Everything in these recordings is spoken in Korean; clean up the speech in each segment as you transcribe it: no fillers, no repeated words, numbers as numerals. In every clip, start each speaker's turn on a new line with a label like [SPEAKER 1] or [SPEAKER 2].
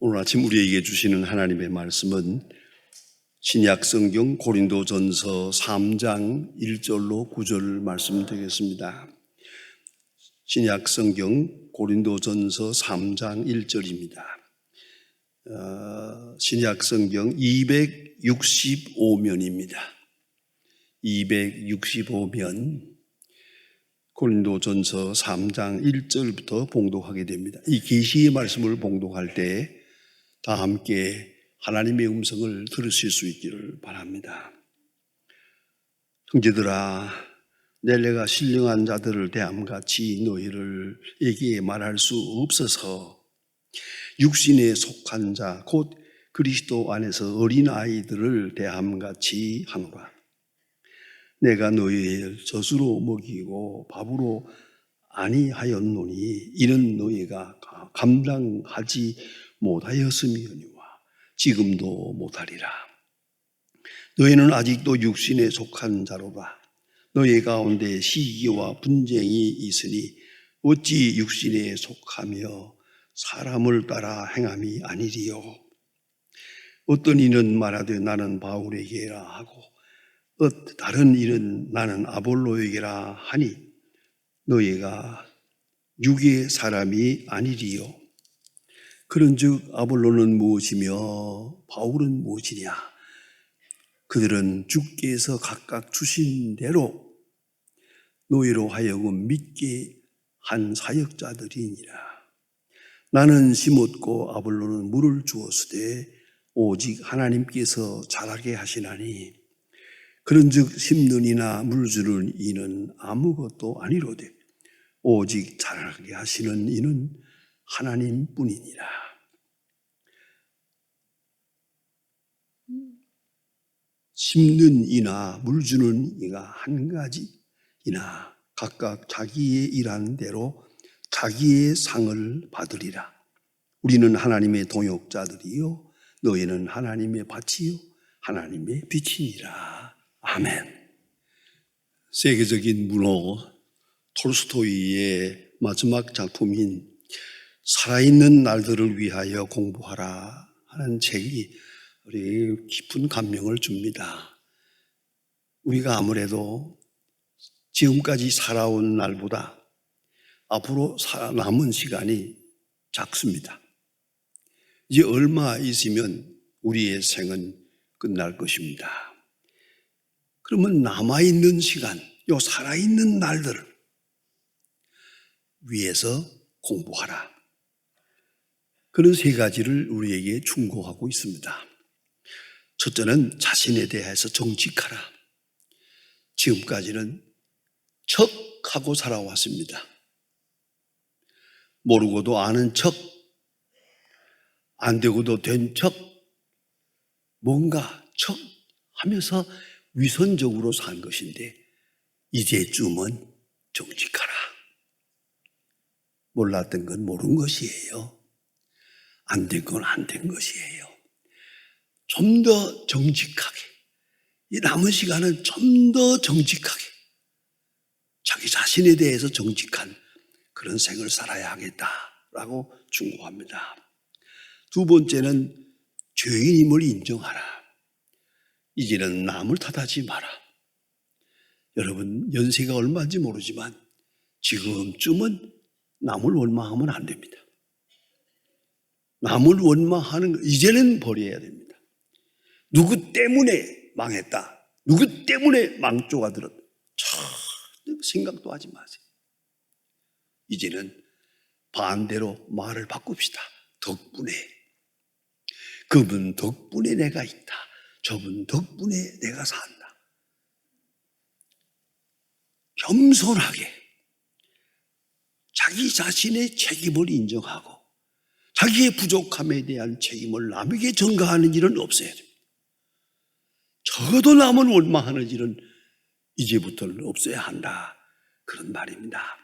[SPEAKER 1] 오늘 아침 우리에게 주시는 하나님의 말씀은 신약 성경 고린도전서 3장 1절로 9절 말씀 되겠습니다. 신약 성경 고린도전서 3장 1절입니다. 신약 성경 265면입니다. 265면 고린도전서 3장 1절부터 봉독하게 됩니다. 이 계시의 말씀을 봉독할 때 다 함께 하나님의 음성을 들으실 수 있기를 바랍니다. 형제들아, 내가 신령한 자들을 대함같이 너희에게 말할 수 없어서 육신에 속한 자 곧 그리스도 안에서 어린아이들을 대함같이 하노라. 내가 너희를 젖으로 먹이고 밥으로 아니하였노니 이는 너희가 감당하지 못하였음이니와 지금도 못하리라. 너희는 아직도 육신에 속한 자로다. 너희 가운데 시기와 분쟁이 있으니 어찌 육신에 속하며 사람을 따라 행함이 아니리요. 어떤 이는 말하되 나는 바울에게라 하고 다른 이는 나는 아볼로에게라 하니 너희가 육의 사람이 아니리요. 그런즉 아볼로는 무엇이며 바울은 무엇이냐? 그들은 주께서 각각 주신 대로 너희로 하여금 믿게 한 사역자들이니라. 나는 심었고 아볼로는 물을 주었으되 오직 하나님께서 자라게 하시나니 그런즉 심는 이나 물 주는 이는 아무것도 아니로되 오직 자라게 하시는 이는 하나님뿐이니라. 심는 이나 물 주는 이가 한 가지이나 각각 자기의 일한 대로 자기의 상을 받으리라. 우리는 하나님의 동역자들이요 너희는 하나님의 밭이요 하나님의 빛이니라. 아멘. 세계적인 문호 톨스토이의 마지막 작품인 살아있는 날들을 위하여 공부하라 하는 책이 우리에게 깊은 감명을 줍니다. 우리가 아무래도 지금까지 살아온 날보다 앞으로 남은 시간이 작습니다. 이제 얼마 있으면 우리의 생은 끝날 것입니다. 그러면 남아있는 시간, 요 살아있는 날들을 위해서 공부하라. 그런 세 가지를 우리에게 충고하고 있습니다. 첫째는 자신에 대해서 정직하라. 지금까지는 척하고 살아왔습니다. 모르고도 아는 척, 안 되고도 된 척, 뭔가 척 하면서 위선적으로 산 것인데 이제쯤은 정직하라. 몰랐던 건 모른 것이에요. 안 된 건 안 된 것이에요. 좀 더 정직하게, 이 남은 시간은 좀 더 정직하게 자기 자신에 대해서 정직한 그런 생을 살아야 하겠다라고 충고합니다. 두 번째는 죄인임을 인정하라. 이제는 남을 탓하지 마라. 여러분 연세가 얼마인지 모르지만 지금쯤은 남을 원망하면 안 됩니다. 남을 원망하는 거 이제는 버려야 됩니다. 누구 때문에 망했다. 누구 때문에 망조가 들었다. 생각도 하지 마세요. 이제는 반대로 말을 바꿉시다. 덕분에. 그분 덕분에 내가 있다. 저분 덕분에 내가 산다. 겸손하게 자기 자신의 책임을 인정하고 자기의 부족함에 대한 책임을 남에게 전가하는 일은 없어야 됩니다. 적어도 남을 원망하는 일은 이제부터는 없어야 한다. 그런 말입니다.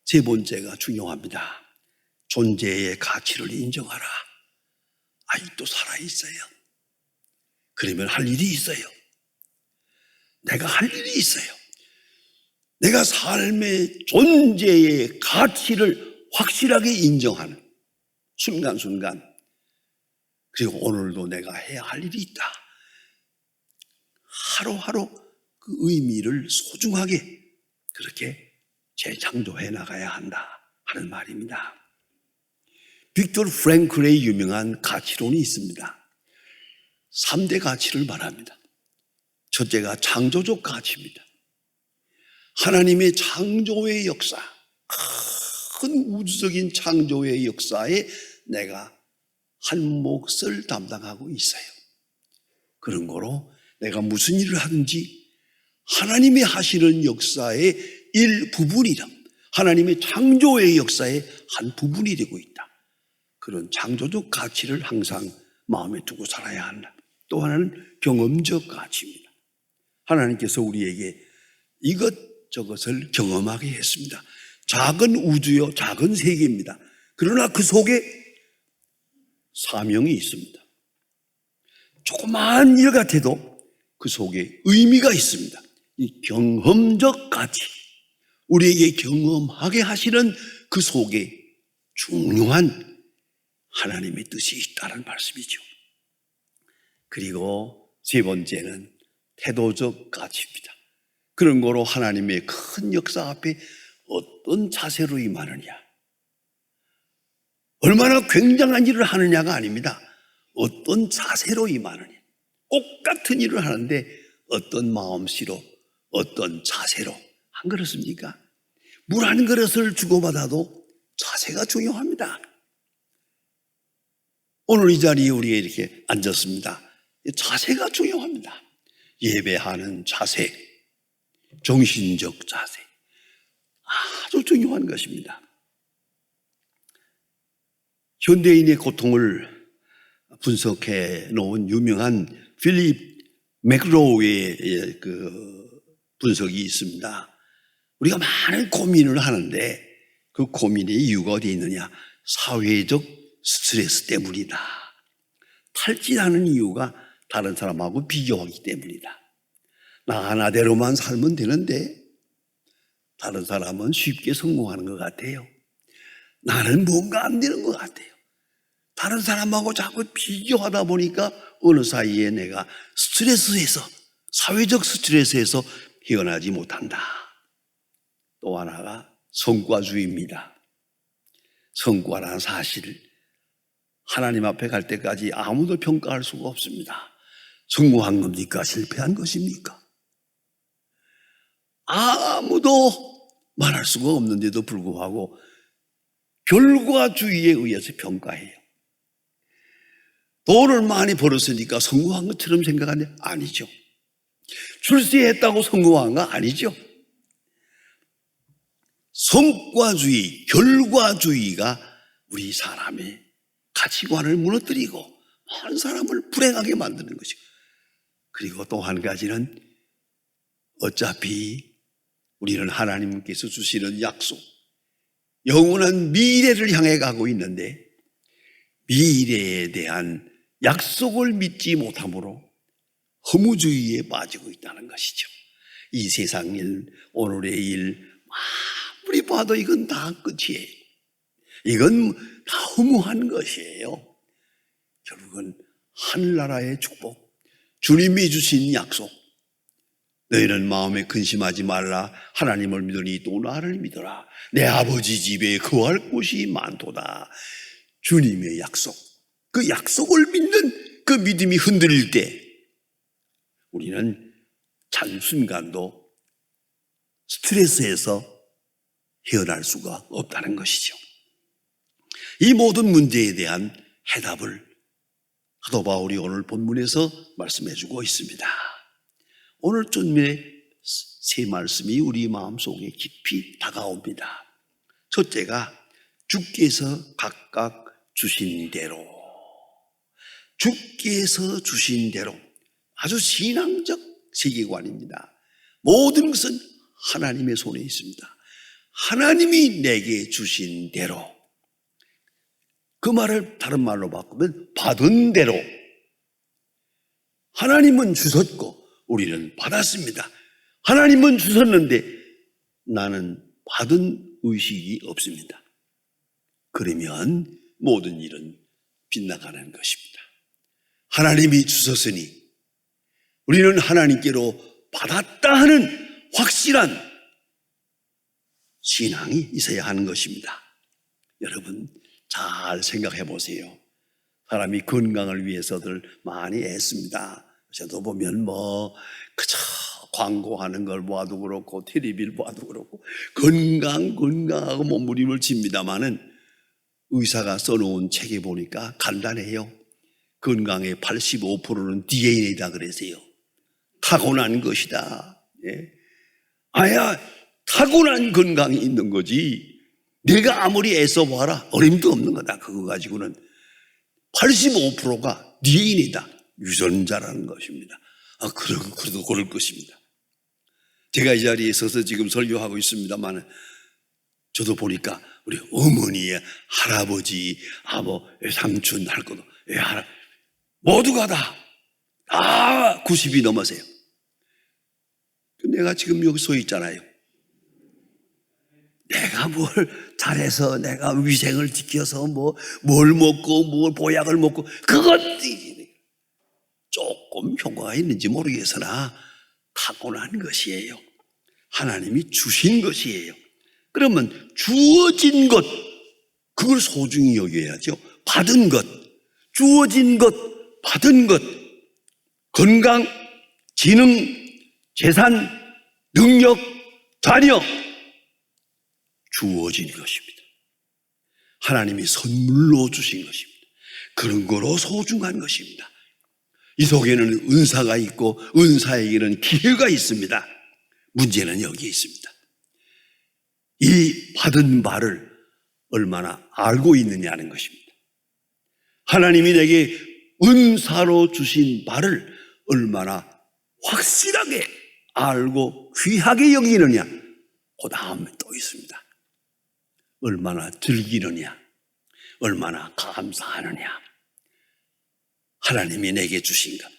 [SPEAKER 1] 세 번째가 중요합니다. 존재의 가치를 인정하라. 아직도 살아있어요. 그러면 할 일이 있어요. 내가 할 일이 있어요. 내가 삶의 존재의 가치를 확실하게 인정하는 순간순간. 그리고 오늘도 내가 해야 할 일이 있다. 하루하루 그 의미를 소중하게 그렇게 재창조해 나가야 한다 하는 말입니다. 빅토르 프랭클의 유명한 가치론이 있습니다. 3대 가치를 말합니다. 첫째가 창조적 가치입니다. 하나님의 창조의 역사, 큰 우주적인 창조의 역사에 내가 한 몫을 담당하고 있어요. 그런 거로 내가 무슨 일을 하든지 하나님이 하시는 역사의 일부분이다. 하나님의 창조의 역사의 한 부분이 되고 있다. 그런 창조적 가치를 항상 마음에 두고 살아야 한다. 또 하나는 경험적 가치입니다. 하나님께서 우리에게 이것저것을 경험하게 했습니다. 작은 우주요, 작은 세계입니다. 그러나 그 속에 사명이 있습니다. 조그마한 일 같아도 그 속에 의미가 있습니다. 이 경험적 가치, 우리에게 경험하게 하시는 그 속에 중요한 하나님의 뜻이 있다는 말씀이죠. 그리고 세 번째는 태도적 가치입니다. 그런 거로 하나님의 큰 역사 앞에 어떤 자세로 임하느냐, 얼마나 굉장한 일을 하느냐가 아닙니다. 어떤 자세로 임하느냐. 똑같은 일을 하는데 어떤 마음씨로, 어떤 자세로 안 그렇습니까? 물 한 그릇을 주고받아도 자세가 중요합니다. 오늘 이 자리에 우리가 이렇게 앉았습니다. 자세가 중요합니다. 예배하는 자세, 정신적 자세, 아주 중요한 것입니다. 현대인의 고통을 분석해 놓은 유명한 필립 맥로우의 그 분석이 있습니다. 우리가 많은 고민을 하는데 그 고민의 이유가 어디 있느냐? 사회적 스트레스 때문이다. 탈진하는 이유가 다른 사람하고 비교하기 때문이다. 나 하나대로만 살면 되는데 다른 사람은 쉽게 성공하는 것 같아요. 나는 뭔가 안 되는 것 같아요. 다른 사람하고 자꾸 비교하다 보니까 어느 사이에 내가 스트레스에서, 사회적 스트레스에서 헤어나지 못한다. 또 하나가 성과주의입니다. 성과란 사실, 하나님 앞에 갈 때까지 아무도 평가할 수가 없습니다. 성공한 겁니까? 실패한 것입니까? 아무도 말할 수가 없는데도 불구하고 결과주의에 의해서 평가해요. 돈을 많이 벌었으니까 성공한 것처럼 생각하는데 아니죠. 출세했다고 성공한 거 아니죠. 성과주의, 결과주의가 우리 사람의 가치관을 무너뜨리고 많은 사람을 불행하게 만드는 것이고, 그리고 또 한 가지는 어차피 우리는 하나님께서 주시는 약속, 영원한 미래를 향해 가고 있는데 미래에 대한 약속을 믿지 못함으로 허무주의에 빠지고 있다는 것이죠. 이 세상 일, 오늘의 일 아무리 봐도 이건 다 끝이에요. 이건 다 허무한 것이에요. 결국은 하늘나라의 축복, 주님이 주신 약속, 너희는 마음에 근심하지 말라. 하나님을 믿으니 또 나를 믿어라. 내 아버지 집에 거할 곳이 많도다. 주님의 약속, 그 약속을 믿는 그 믿음이 흔들릴 때 우리는 한순간도 스트레스에서 헤어날 수가 없다는 것이죠. 이 모든 문제에 대한 해답을 사도 바울이 오늘 본문에서 말씀해 주고 있습니다. 오늘 쯤에 세 말씀이 우리 마음속에 깊이 다가옵니다. 첫째가 주께서 각각 주신 대로, 주께서 주신 대로, 아주 신앙적 세계관입니다. 모든 것은 하나님의 손에 있습니다. 하나님이 내게 주신 대로, 그 말을 다른 말로 바꾸면 받은 대로. 하나님은 주셨고 우리는 받았습니다. 하나님은 주셨는데 나는 받은 의식이 없습니다. 그러면 모든 일은 빗나가는 것입니다. 하나님이 주셨으니 우리는 하나님께로 받았다 하는 확실한 신앙이 있어야 하는 것입니다. 여러분 잘 생각해 보세요. 사람이 건강을 위해서들 많이 애씁니다. 저도 보면 그저 광고하는 걸 봐도 그렇고 텔레비를 봐도 그렇고 건강하고 몸부림을 칩니다마는 의사가 써놓은 책에 보니까 간단해요. 건강의 85%는 DNA다 그래서요. 타고난 것이다. 예. 타고난 건강이 있는 거지. 내가 아무리 애써봐라 어림도 없는 거다. 그거 가지고는 85%가 DNA다. 유전자라는 것입니다. 그래도 그럴 것입니다. 제가 이 자리에 서서 지금 설교하고 있습니다만 저도 보니까 우리 어머니, 할아버지, 삼촌 할 것도 모두가 다 90이 넘으세요. 내가 지금 여기 서 있잖아요. 내가 뭘 잘해서 내가 위생을 지켜서 뭘 먹고 뭘 보약을 먹고 그것이 조금 효과가 있는지 모르겠으나 타고난 것이에요. 하나님이 주신 것이에요. 그러면 주어진 것 그걸 소중히 여겨야죠. 받은 것, 주어진 것, 받은 것, 건강, 지능, 재산, 능력, 자녀 주어진 것입니다. 하나님이 선물로 주신 것입니다. 그런 거로 소중한 것입니다. 이 속에는 은사가 있고 은사에게는 기회가 있습니다. 문제는 여기에 있습니다. 이 받은 바를 얼마나 알고 있느냐는 것입니다. 하나님이 내게 은사로 주신 바를 얼마나 확실하게 알고 귀하게 여기느냐. 그 다음에 또 있습니다. 얼마나 즐기느냐, 얼마나 감사하느냐. 하나님이 내게 주신 것.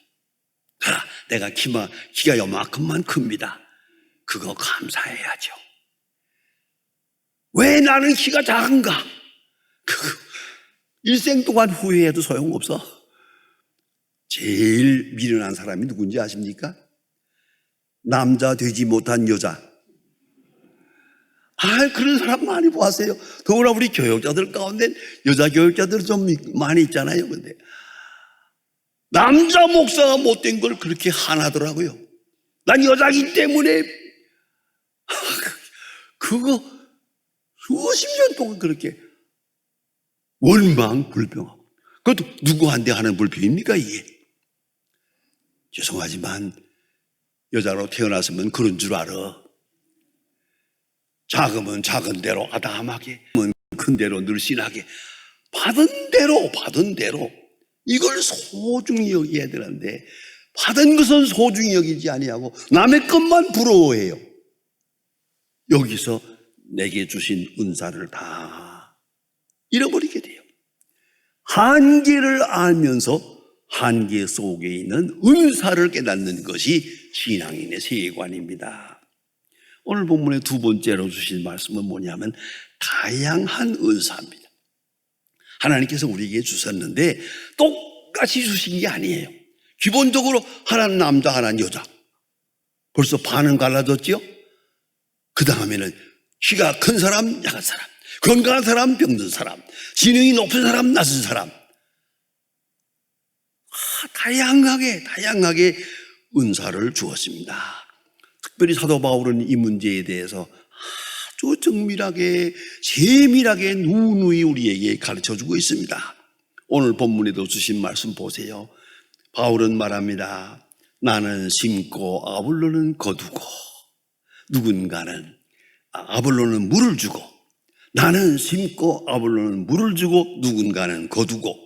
[SPEAKER 1] 내가 키가 요만큼만 큽니다. 그거 감사해야죠. 왜 나는 키가 작은가? 일생 동안 후회해도 소용없어. 제일 미련한 사람이 누군지 아십니까? 남자 되지 못한 여자. 그런 사람 많이 보았어요. 더구나 우리 교육자들 가운데 여자 교육자들 좀 많이 있잖아요. 근데 남자 목사가 못된 걸 그렇게 화나더라고요. 난 여자이기 때문에 그거 수십 년 동안 그렇게 원망불평하고 그것도 누구한테 하는 불평입니까 이게? 죄송하지만 여자로 태어났으면 그런 줄 알아. 작으면 작은 대로 아담하게, 큰 대로 늘씬하게, 받은 대로 이걸 소중히 여겨야 되는데 받은 것은 소중히 여기지 아니하고 남의 것만 부러워해요. 여기서 내게 주신 은사를 다 잃어버리게 돼요. 한계를 알면서 한계 속에 있는 은사를 깨닫는 것이 신앙인의 세계관입니다. 오늘 본문의 두 번째로 주신 말씀은 뭐냐면 다양한 은사입니다. 하나님께서 우리에게 주셨는데 똑같이 주신 게 아니에요. 기본적으로 하나는 남자, 하나는 여자. 벌써 반은 갈라졌죠? 그 다음에는 키가 큰 사람, 약한 사람, 건강한 사람, 병든 사람, 지능이 높은 사람, 낮은 사람. 다양하게 은사를 주었습니다. 특별히 사도 바울은 이 문제에 대해서 아주 정밀하게 세밀하게 누누이 우리에게 가르쳐주고 있습니다. 오늘 본문에도 주신 말씀 보세요. 바울은 말합니다. 나는 심고 아볼로는 거두고 누군가는 아볼로는 물을 주고 나는 심고 아볼로는 물을 주고 누군가는 거두고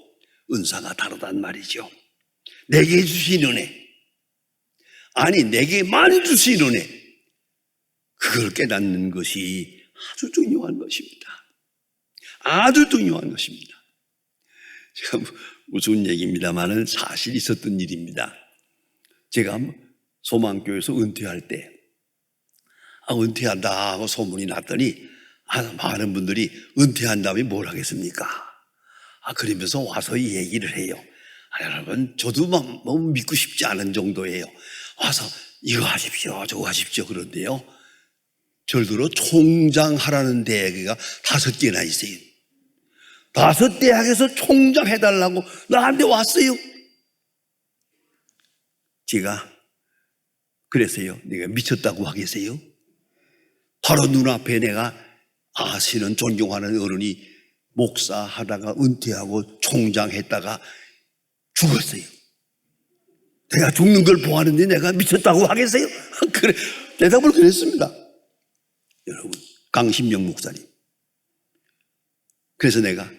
[SPEAKER 1] 은사가 다르단 말이죠. 내게 주신 은혜 내게만 주신 은혜 그걸 깨닫는 것이 아주 중요한 것입니다. 아주 중요한 것입니다. 제가 무슨 얘기입니다만은 사실 있었던 일입니다. 제가 소망교회에서 은퇴할 때 은퇴한다 하고 소문이 났더니 많은 분들이 은퇴한 다음에 뭘 하겠습니까? 그러면서 와서 이 얘기를 해요. 여러분, 저도 너무 믿고 싶지 않은 정도예요. 와서 이거 하십시오, 저거 하십시오. 그런데요, 절대로 총장 하라는 대학가 5개나 있어요. 5 대학에서 총장 해달라고 나한테 왔어요. 제가 그랬어요. 내가 미쳤다고 하겠어요? 바로 눈앞에 내가 아시는 존경하는 어른이 목사하다가 은퇴하고 총장 했다가 죽었어요. 내가 죽는 걸 보았는데 내가 미쳤다고 하겠어요? 그래, 대답을 그랬습니다. 여러분, 강신명 목사님. 그래서 내가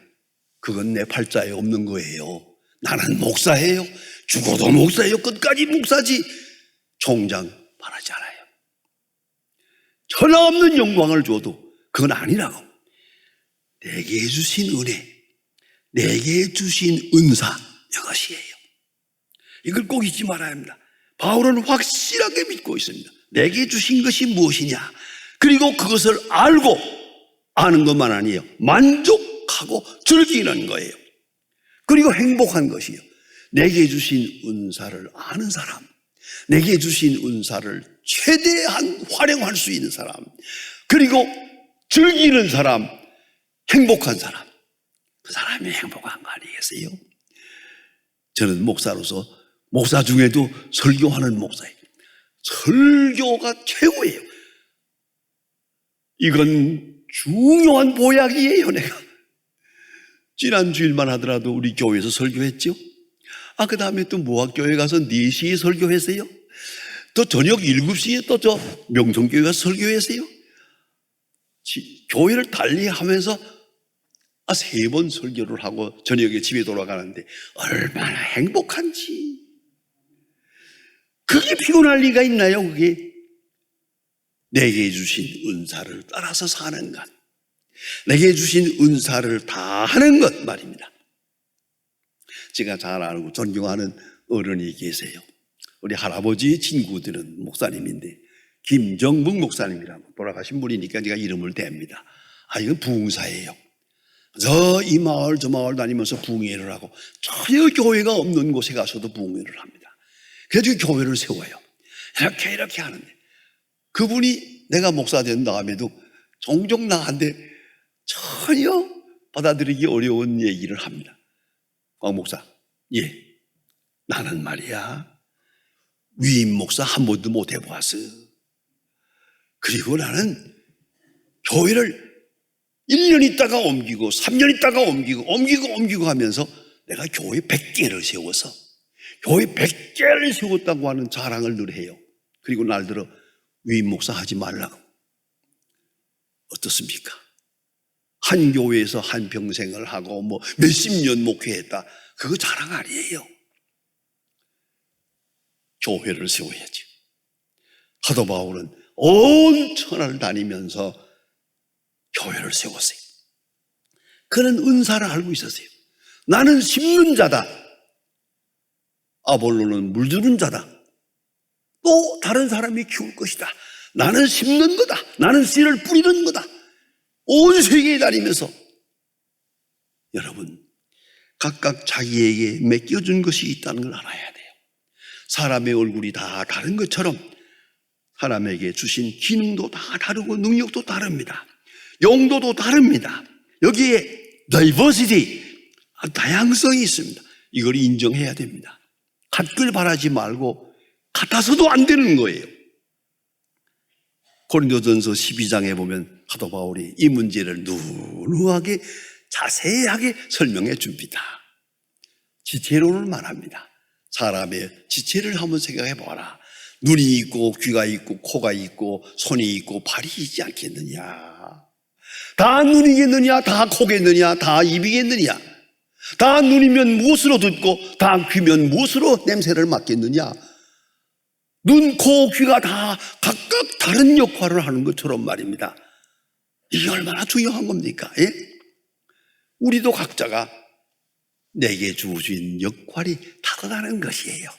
[SPEAKER 1] 그건 내 팔자에 없는 거예요. 나는 목사예요. 죽어도 목사예요. 끝까지 목사지. 총장 바라지 않아요. 천하없는 영광을 줘도 그건 아니라고. 내게 주신 은혜, 내게 주신 은사, 이것이에요. 이걸 꼭 잊지 말아야 합니다. 바울은 확실하게 믿고 있습니다. 내게 주신 것이 무엇이냐, 그리고 그것을 알고 아는 것만 아니에요. 만족하고 즐기는 거예요. 그리고 행복한 것이에요. 내게 주신 은사를 아는 사람, 내게 주신 은사를 최대한 활용할 수 있는 사람, 그리고 즐기는 사람, 행복한 사람, 그 사람이 행복한 거 아니겠어요? 저는 목사로서 목사 중에도 설교하는 목사예요. 설교가 최고예요. 이건 중요한 보약이에요. 내가 지난 주일만 하더라도 우리 교회에서 설교했죠. 그 다음에 또 모학교회 가서 4시에 설교했어요. 또 저녁 7시에 또 저 명성교회 가서 설교했어요. 교회를 달리하면서 3번 설교를 하고 저녁에 집에 돌아가는데 얼마나 행복한지. 그게 피곤할 리가 있나요? 그게 내게 주신 은사를 따라서 사는 것, 내게 주신 은사를 다 하는 것 말입니다. 제가 잘 알고 존경하는 어른이 계세요. 우리 할아버지 친구들은 목사님인데 김정북 목사님이라고 돌아가신 분이니까 제가 이름을 댑니다. 이건 부흥사예요. 저 이 마을 저 마을 다니면서 부흥회를 하고 전혀 교회가 없는 곳에 가서도 부흥회를 합니다. 그래서 교회를 세워요. 이렇게 하는데 그분이 내가 목사 된 다음에도 종종 나한테 전혀 받아들이기 어려운 얘기를 합니다. 곽 목사, 나는 말이야 위임 목사 한 번도 못 해보았어. 그리고 나는 교회를 1년 있다가 옮기고 3년 있다가 옮기고 하면서 내가 교회 100개를 세워서 교회 100개를 세웠다고 하는 자랑을 늘 해요. 그리고 날들어 위임 목사 하지 말라고. 어떻습니까? 한 교회에서 한 평생을 하고 몇십 년 목회했다, 그거 자랑 아니에요. 교회를 세워야지. 사도 바울은 온 천하를 다니면서 교회를 세웠어요. 그런 은사를 알고 있었어요. 나는 심는 자다, 아볼로는 물주는 자다, 또 다른 사람이 키울 것이다. 나는 심는 거다, 나는 씨를 뿌리는 거다. 온 세계에 다니면서 여러분, 각각 자기에게 맡겨준 것이 있다는 걸 알아야 돼요. 사람의 얼굴이 다 다른 것처럼 사람에게 주신 기능도 다 다르고 능력도 다릅니다. 용도도 다릅니다. 여기에 다이버시티, 다양성이 있습니다. 이걸 인정해야 됩니다. 같길 바라지 말고 같아서도 안 되는 거예요. 고린도전서 12장에 보면 사도 바울이 이 문제를 누누하게 자세하게 설명해 줍니다. 지체론을 말합니다. 사람의 지체를 한번 생각해 보아라. 눈이 있고 귀가 있고 코가 있고 손이 있고 발이 있지 않겠느냐. 다 눈이겠느냐, 다 코겠느냐, 다 입이겠느냐. 다 눈이면 무엇으로 듣고 다 귀면 무엇으로 냄새를 맡겠느냐. 눈, 코, 귀가 다 각각 다른 역할을 하는 것처럼 말입니다. 이게 얼마나 중요한 겁니까? 우리도 각자가 내게 주어진 역할이 다르다는 것이에요.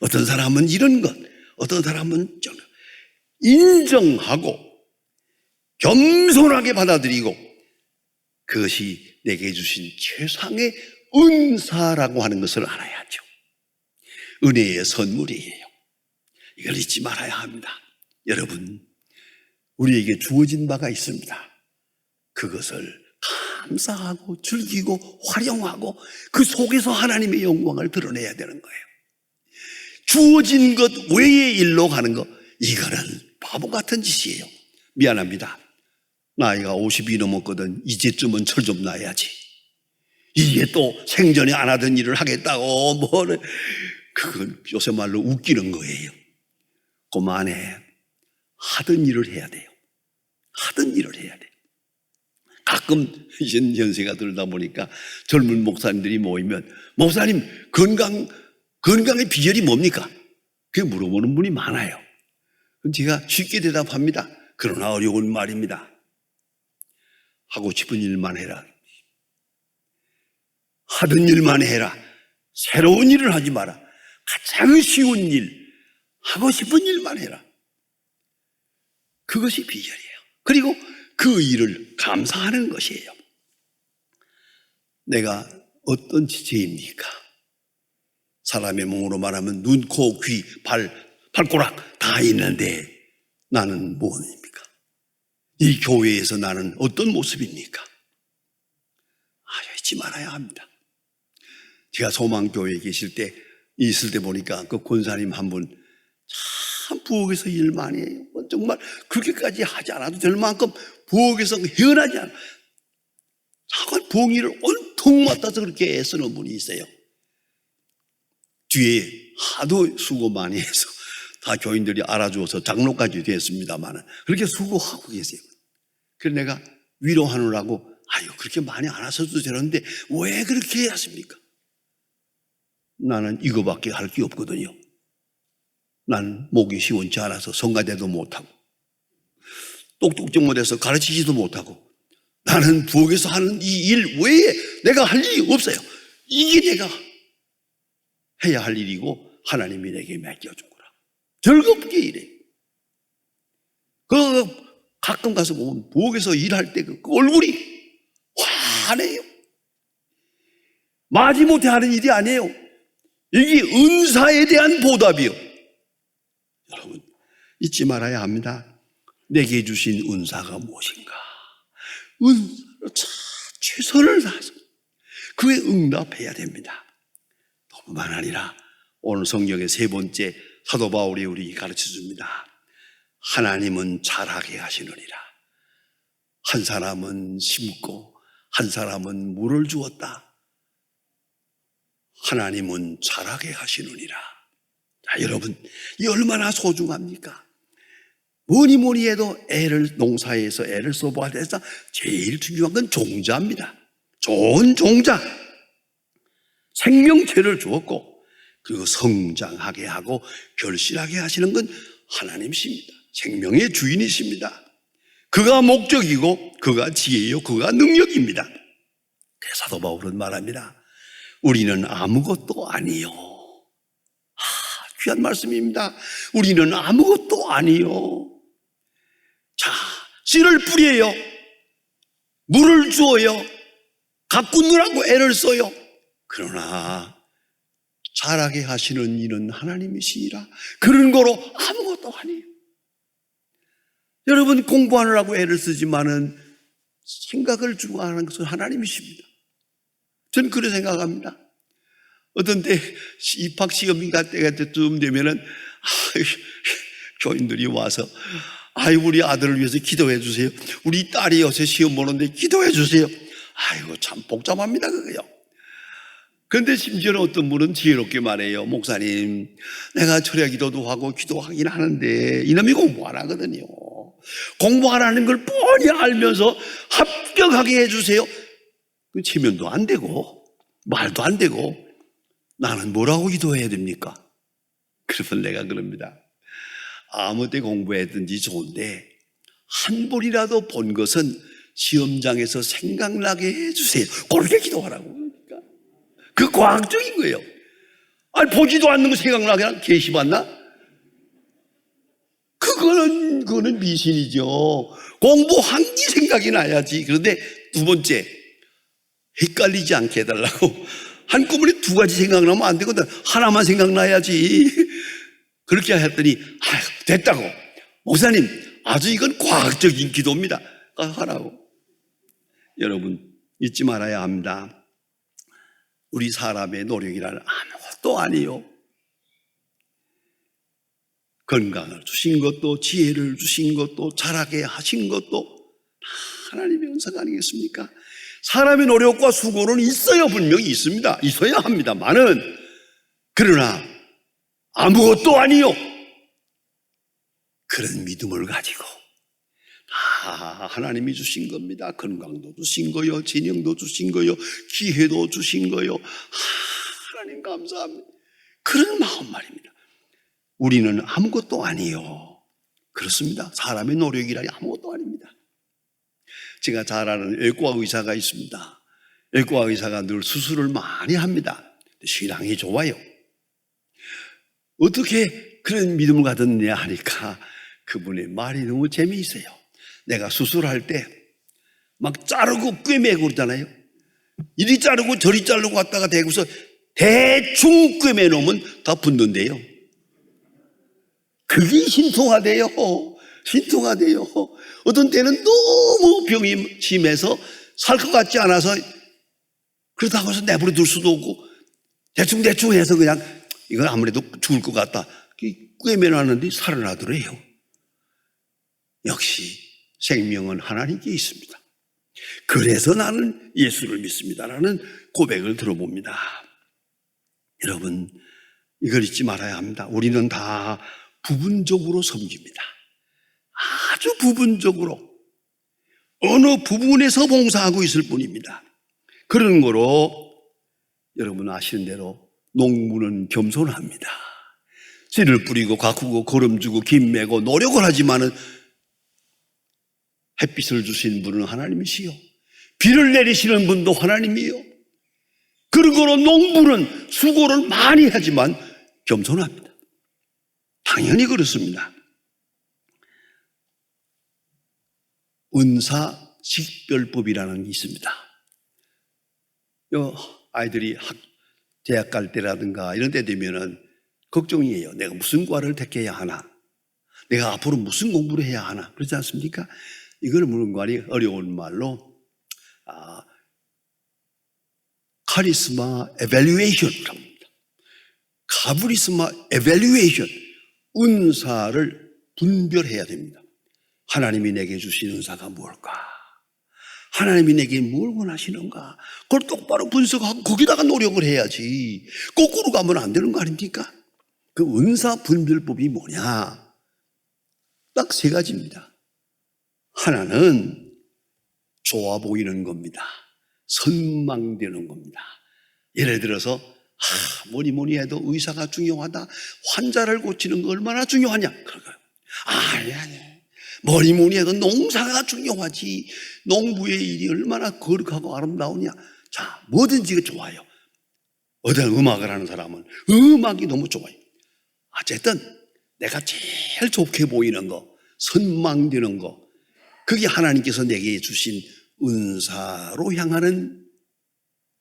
[SPEAKER 1] 어떤 사람은 이런 것, 어떤 사람은 저런 것. 인정하고 겸손하게 받아들이고 그것이 내게 주신 최상의 은사라고 하는 것을 알아야죠. 은혜의 선물이에요. 이걸 잊지 말아야 합니다. 여러분, 우리에게 주어진 바가 있습니다. 그것을 감사하고 즐기고 활용하고 그 속에서 하나님의 영광을 드러내야 되는 거예요. 주어진 것 외의 일로 가는 것, 이거는 바보 같은 짓이에요. 미안합니다. 나이가 50이 넘었거든. 이제쯤은 철 좀 놔야지. 이게 또 생전에 안 하던 일을 하겠다고 뭐를, 그건 요새 말로 웃기는 거예요. 그만해. 하던 일을 해야 돼요. 하던 일을 해야 돼요. 가끔 이제 연세가 들다 보니까 젊은 목사님들이 모이면 목사님 건강의 비결이 뭡니까? 그게 물어보는 분이 많아요. 제가 쉽게 대답합니다. 그러나 어려운 말입니다. 하고 싶은 일만 해라. 하던 일만 해라. 새로운 일을 하지 마라. 가장 쉬운 일, 하고 싶은 일만 해라. 그것이 비결이에요. 그리고 그 일을 감사하는 것이에요. 내가 어떤 지체입니까? 사람의 몸으로 말하면 눈, 코, 귀, 발가락 다 있는데 나는 무엇입니까? 이 교회에서 나는 어떤 모습입니까? 잊지 말아야 합니다. 제가 소망교회에 있을 때 보니까 그 권사님 한 분 참 부엌에서 일 많이 해요. 정말 그렇게까지 하지 않아도 될 만큼 부엌에서 헤어나지 않아요. 자꾸 부엌 일을 온통 맡아서 그렇게 애쓰는 분이 있어요. 뒤에 하도 수고 많이 해서 다 교인들이 알아주어서 장로까지 됐습니다만 그렇게 수고하고 계세요. 그래서 내가 위로하느라고 그렇게 많이 안 하셔도 되는데 왜 그렇게 해야 하십니까? 나는 이거밖에 할 게 없거든요. 난 목이 시원치 않아서 성가대도 못하고 똑똑정 못해서 가르치지도 못하고 나는 부엌에서 하는 이 일 외에 내가 할 일이 없어요. 이게 내가 해야 할 일이고 하나님이 내게 맡겨준 거라. 즐겁게 일해. 가끔 가서 보면 부엌에서 일할 때 그 얼굴이 환해요. 마지못해 하는 일이 아니에요. 이게 은사에 대한 보답이요. 여러분, 잊지 말아야 합니다. 내게 주신 은사가 무엇인가? 은사로 최선을 다해서 그에 응답해야 됩니다. 뿐만 아니라 오늘 성경의 세 번째 사도 바울이 우리 가르쳐 줍니다. 하나님은 자라게 하시느니라. 한 사람은 심고 한 사람은 물을 주었다. 하나님은 자라게 하시느니라. 자, 여러분, 이 얼마나 소중합니까? 뭐니 해도 농사에서 애를 써봐야 돼서 제일 중요한 건 종자입니다. 좋은 종자. 생명체를 주었고, 그리고 성장하게 하고 결실하게 하시는 건 하나님이십니다. 생명의 주인이십니다. 그가 목적이고, 그가 지혜요, 그가 능력입니다. 사도 바울은 말합니다. 우리는 아무것도 아니요. 귀한 말씀입니다. 우리는 아무것도 아니요. 자, 씨를 뿌려요. 물을 주어요. 가꾸느라고 애를 써요. 그러나 자라게 하시는 이는 하나님이시니라. 그런 거로 아무것도 아니에요. 여러분, 공부하느라고 애를 쓰지만은 생각을 주고 하는 것은 하나님이십니다. 저는 그렇게 생각합니다. 어떤 때 입학시험이 갈 때쯤 되면은 교인들이 와서 우리 아들을 위해서 기도해 주세요. 우리 딸이 요새 시험 보는데 기도해 주세요. 참 복잡합니다, 그거요. 그런데 심지어는 어떤 분은 지혜롭게 말해요. 목사님, 내가 철야 기도도 하고 기도하긴 하는데 이놈이 공부 안 하거든요. 공부 안 하는 걸 뻔히 알면서 합격하게 해주세요. 그 체면도 안 되고 말도 안 되고 나는 뭐라고 기도해야 됩니까? 그러면 내가 그럽니다. 아무 때 공부했든지 좋은데 한 번이라도 본 것은 시험장에서 생각나게 해주세요. 그렇게 기도하라고. 그러니까 그 과학적인 거예요. 보지도 않는 거 생각나게 하면 계시 봤나? 그거는 미신이죠. 공부한 게 생각이 나야지. 그런데 두 번째, 헷갈리지 않게 해달라고. 한꺼번에 두 가지 생각나면 안 되거든. 하나만 생각나야지. 그렇게 했더니 됐다고. 목사님, 아주 이건 과학적인 기도입니다. 하라고. 여러분, 잊지 말아야 합니다. 우리 사람의 노력이란 아무것도 아니요. 건강을 주신 것도, 지혜를 주신 것도, 자라게 하신 것도 하나님의 은사가 아니겠습니까? 사람의 노력과 수고는 있어야 분명히 있습니다. 있어야 합니다만은, 그러나 아무것도 아니요. 그런 믿음을 가지고 하나님이 주신 겁니다. 건강도 주신 거요, 진영도 주신 거요, 기회도 주신 거요. 하나님 감사합니다. 그런 마음 말입니다. 우리는 아무것도 아니요. 그렇습니다. 사람의 노력이라니 아무것도 아닙니다. 제가 잘 아는 외과 의사가 있습니다. 외과 의사가 늘 수술을 많이 합니다. 신앙이 좋아요. 어떻게 그런 믿음을 가졌냐 하니까 그분의 말이 너무 재미있어요. 내가 수술할 때 막 자르고 꿰매고 그러잖아요. 이리 자르고 저리 자르고 왔다가 대고서 대충 꿰매 놓으면 다 붙는데요. 그게 신통하대요. 신통하대요. 어떤 때는 너무 병이 심해서 살 것 같지 않아서 그렇다고 해서 내버려 둘 수도 없고 대충 해서 그냥 이건 아무래도 죽을 것 같다. 꿰매놨는데 살아나더래요. 역시 생명은 하나님께 있습니다. 그래서 나는 예수를 믿습니다라는 고백을 들어봅니다. 여러분, 이걸 잊지 말아야 합니다. 우리는 다 부분적으로 섬깁니다. 아주 부분적으로 어느 부분에서 봉사하고 있을 뿐입니다. 그런 거로 여러분 아시는 대로 농부는 겸손합니다. 씨를 뿌리고 가꾸고 거름주고 김매고 노력을 하지만은 햇빛을 주신 분은 하나님이시요, 비를 내리시는 분도 하나님이요. 그런 거로 농부는 수고를 많이 하지만 겸손합니다. 당연히 그렇습니다. 은사 식별법이라는 게 있습니다. 아이들이 대학 갈 때라든가 이런 때 되면은 걱정이에요. 내가 무슨 과를 택해야 하나? 내가 앞으로 무슨 공부를 해야 하나? 그렇지 않습니까? 이걸 묻는 말이 어려운 말로 카리스마 에밸류에이션이라고 합니다. 카브리스마 에밸류에이션, 은사를 분별해야 됩니다. 하나님이 내게 주신 은사가 뭘까? 하나님이 내게 뭘 원하시는가? 그걸 똑바로 분석하고 거기다가 노력을 해야지. 거꾸로 가면 안 되는 거 아닙니까? 그 은사 분별법이 뭐냐? 딱 세 가지입니다. 하나는 좋아 보이는 겁니다. 선망되는 겁니다. 예를 들어서 뭐니 해도 의사가 중요하다. 환자를 고치는 거 얼마나 중요하냐? 그럴까요? 아니. 뭐니 해도 농사가 중요하지. 농부의 일이 얼마나 거룩하고 아름다우냐. 자, 뭐든지 좋아요. 어떤 음악을 하는 사람은 음악이 너무 좋아요. 어쨌든 내가 제일 좋게 보이는 거, 선망되는 거, 그게 하나님께서 내게 주신 은사로 향하는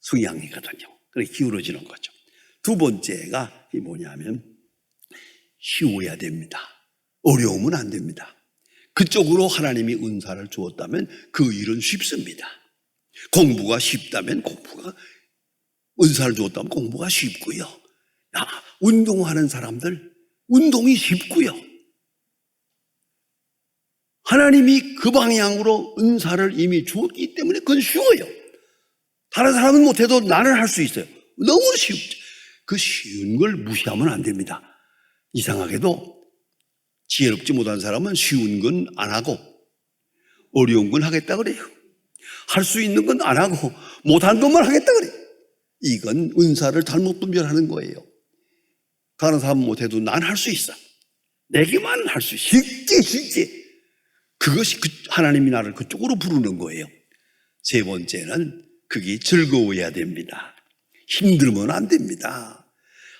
[SPEAKER 1] 성향이거든요. 그렇게 기울어지는 거죠. 두 번째가 뭐냐면 쉬워야 됩니다. 어려우면 안 됩니다. 그쪽으로 하나님이 은사를 주었다면 그 일은 쉽습니다. 공부가 쉽다면 은사를 주었다면 공부가 쉽고요. 운동하는 사람들 운동이 쉽고요. 하나님이 그 방향으로 은사를 이미 주었기 때문에 그건 쉬워요. 다른 사람은 못해도 나는 할 수 있어요. 너무 쉽죠. 그 쉬운 걸 무시하면 안 됩니다. 이상하게도 지혜롭지 못한 사람은 쉬운 건 안 하고 어려운 건 하겠다 그래요. 할 수 있는 건 안 하고 못한 것만 하겠다 그래요. 이건 은사를 잘못 분별하는 거예요. 다른 사람은 못해도 난 할 수 있어. 내게만 할 수 있어. 쉽게. 그것이 하나님이 나를 그쪽으로 부르는 거예요. 세 번째는 그게 즐거워야 됩니다. 힘들면 안 됩니다.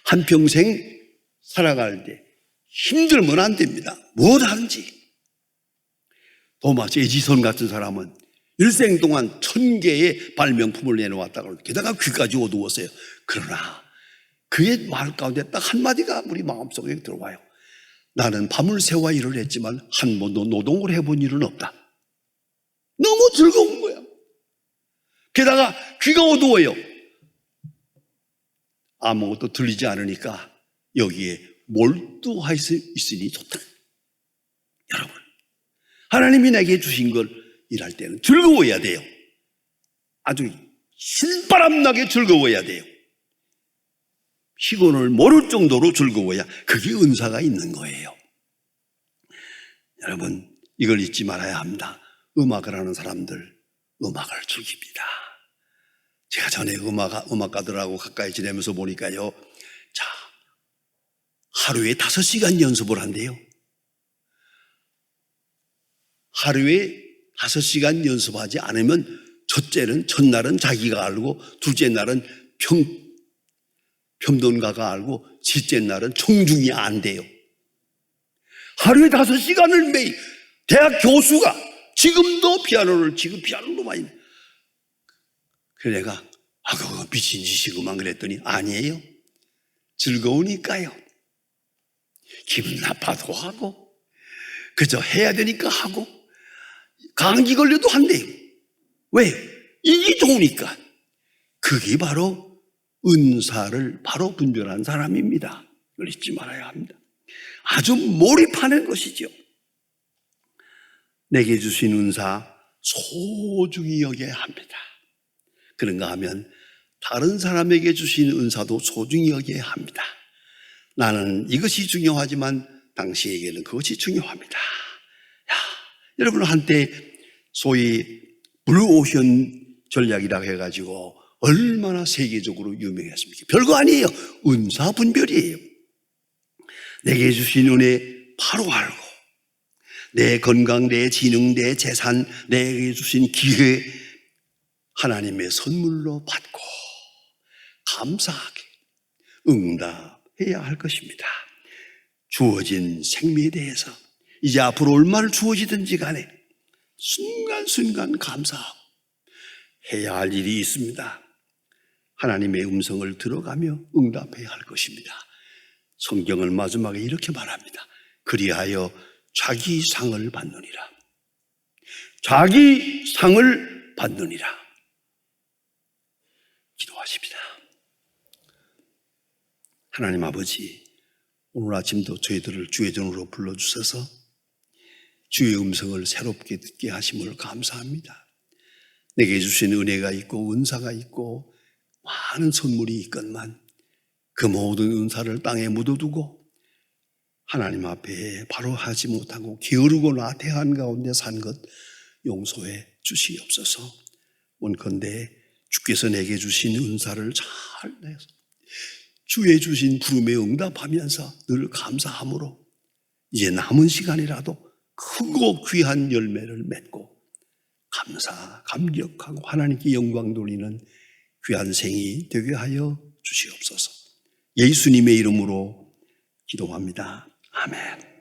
[SPEAKER 1] 한평생 살아갈 때 힘들면 안 됩니다. 뭐든지. 도마스 에디슨 같은 사람은 일생 동안 1000개의 발명품을 내놓았다고 게다가 귀까지 어두웠어요. 그러나 그의 말 가운데 딱 한마디가 우리 마음속에 들어와요. 나는 밤을 새워 일을 했지만 한 번도 노동을 해본 일은 없다. 너무 즐거운 거야. 게다가 귀가 어두워요. 아무것도 들리지 않으니까 여기에 몰두할 수 있으니 좋다. 여러분, 하나님이 내게 주신 걸 일할 때는 즐거워야 돼요. 아주 신바람나게 즐거워야 돼요. 피곤을 모를 정도로 즐거워야 그게 은사가 있는 거예요. 여러분, 이걸 잊지 말아야 합니다. 음악을 하는 사람들, 음악을 즐깁니다. 제가 전에 음악가들하고 가까이 지내면서 보니까요, 자, 하루에 5시간 연습을 한대요. 하루에 5시간 연습하지 않으면 첫날은 자기가 알고, 둘째 날은 평론가가 알고, 셋째 날은 청중이 안 돼요. 하루에 5시간을 매일 대학 교수가 지금도 피아노로 많이. 그래 내가 그거 미친 짓이구만 그랬더니 아니에요. 즐거우니까요. 기분 나빠도 하고 그저 해야 되니까 하고 감기 걸려도 한대요. 왜? 이게 좋으니까. 그게 바로 은사를 바로 분별한 사람입니다. 이걸 잊지 말아야 합니다. 아주 몰입하는 것이죠. 내게 주신 은사 소중히 여겨야 합니다. 그런가 하면 다른 사람에게 주신 은사도 소중히 여겨야 합니다. 나는 이것이 중요하지만 당신에게는 그것이 중요합니다. 여러분 한때 소위 블루오션 전략이라고 해가지고 얼마나 세계적으로 유명했습니까? 별거 아니에요. 은사 분별이에요. 내게 주신 은혜 바로 알고 내 건강, 내 지능, 내 재산, 내게 주신 기회 하나님의 선물로 받고 감사하게 응답해야 할 것입니다. 주어진 생명에 대해서 이제 앞으로 얼마나 주어지든지 간에 순간순간 감사하고 해야 할 일이 있습니다. 하나님의 음성을 들어가며 응답해야 할 것입니다. 성경을 마지막에 이렇게 말합니다. 그리하여 자기 상을 받느니라. 자기 상을 받느니라. 기도하십시다. 하나님 아버지, 오늘 아침도 저희들을 주의 전으로 불러주셔서 주의 음성을 새롭게 듣게 하심을 감사합니다. 내게 주신 은혜가 있고 은사가 있고 많은 선물이 있건만 그 모든 은사를 땅에 묻어두고 하나님 앞에 바로 하지 못하고 게으르고 나태한 가운데 산 것 용서해 주시옵소서. 원컨대 주께서 내게 주신 은사를 잘 내서 주의 주신 부름에 응답하면서 늘 감사함으로 이제 남은 시간이라도 크고 귀한 열매를 맺고 감격하고 하나님께 영광 돌리는 귀한 생이 되게 하여 주시옵소서. 예수님의 이름으로 기도합니다. 아멘.